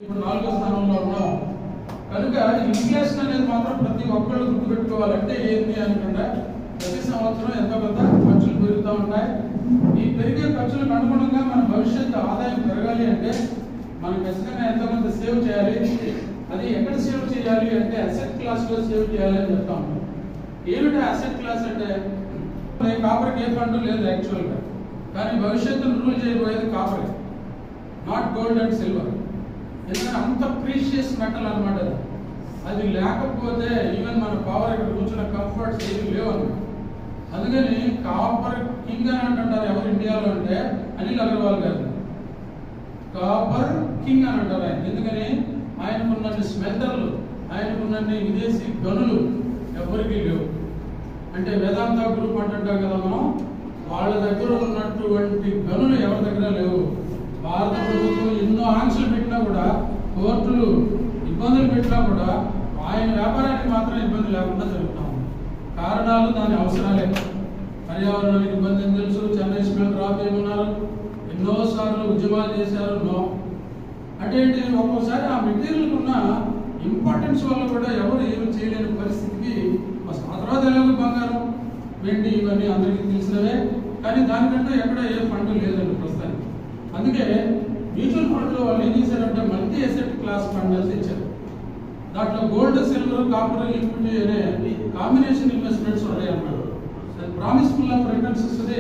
ఇప్పుడు 4వ స్థానంలో ఉన్నాం కనుక ఇన్ఫ్లేషన్ అనేది మాత్రం ప్రతి ఒక్కళ్ళు గుర్తుపెట్టుకోవాలంటే ఏంటి అనుకుంటే ప్రతి సంవత్సరం ఎంతో కొంత ఖర్చులు పెరుగుతూ ఉంటాయి. ఈ పెరిగే ఖర్చులకు అనుగుణంగా మన భవిష్యత్తు ఆదాయం పెరగాలి అంటే మనం ఖచ్చితంగా ఎంతో కొంత సేవ్ చేయాలి. అది ఎక్కడ సేవ్ చేయాలి అంటే అసెట్ క్లాస్లో సేవ్ చేయాలి అని చెప్తా ఉంటాం. ఏమిటి అసెట్ క్లాస్ అంటే కాపర్కి ఏ ఫండ్ లేదు యాక్చువల్గా, కానీ భవిష్యత్తును రూల్ చేయబోయేది copper, not gold and silver. ఎందుకంటే అంత ప్రీషియస్ మెటల్ అనమాట అది లేకపోతే ఈవెన్ మన పవర్ ఇక్కడ కూర్చున్న కంఫర్ట్స్ ఏమి లేవు అన్నమాట. అందుకని కాపర్ కింగ్ అని అంటుంటారు ఎవరు ఇండియాలో అంటే అనిల్ అగర్వాల్ గారు. కాపర్ కింగ్ అని అంటారు ఆయన. ఎందుకని ఆయనకున్న స్మెల్టర్లు, ఆయనకున్న విదేశీ గనులు ఎవరికి లేవు. అంటే వేదాంత గ్రూప్ అంటుంటాం కదా మనం, వాళ్ళ దగ్గర ఉన్నటువంటి గనులు ఎవరి దగ్గర లేవు. భారత ప్రభుత్వం ఎన్నో ఆంక్షలు పెట్టినా కూడా, కోర్టులు ఇబ్బందులు పెట్టినా కూడా ఆయన వ్యాపారానికి మాత్రం ఇబ్బంది లేకుండా జరుగుతాం. కారణాలు దాని అవసరాలే. పర్యావరణానికి ఇబ్బంది అని తెలుసు, చెన్నై స్మెల్ డ్రాప్ ఏమన్నారు, ఎన్నోసార్లు ఉద్యమాలు చేశారు. నో అంటే ఏంటి, ఒక్కోసారి ఆ మెటీరియల్ ఉన్న ఇంపార్టెన్స్ వల్ల కూడా ఎవరు ఏమి చేయలేని పరిస్థితికి వస్తాం. ఆ తర్వాత ఎలాగో బంగారం, వెండి ఇవన్నీ అందరికీ తెలిసినవే, కానీ దానికంటే ఎక్కడ ఏ ఫండ్ లేదండి ప్రస్తుతానికి. అందుకే మ్యూచువల్ ఫండ్లో వాళ్ళు ఏం చేశారంటే మల్టీ అసెట్ క్లాస్ ఫండ్ అని ఇచ్చారు. దాంట్లో గోల్డ్, సిల్వర్, కాపర్, ఈక్విటీ అనే కాంబినేషన్ ఇన్వెస్ట్మెంట్స్ ఉన్నాయి అన్నారు. ప్రామిస్ ఫుల్ ఆఫ్ రిటర్న్స్ ఇస్తుంది.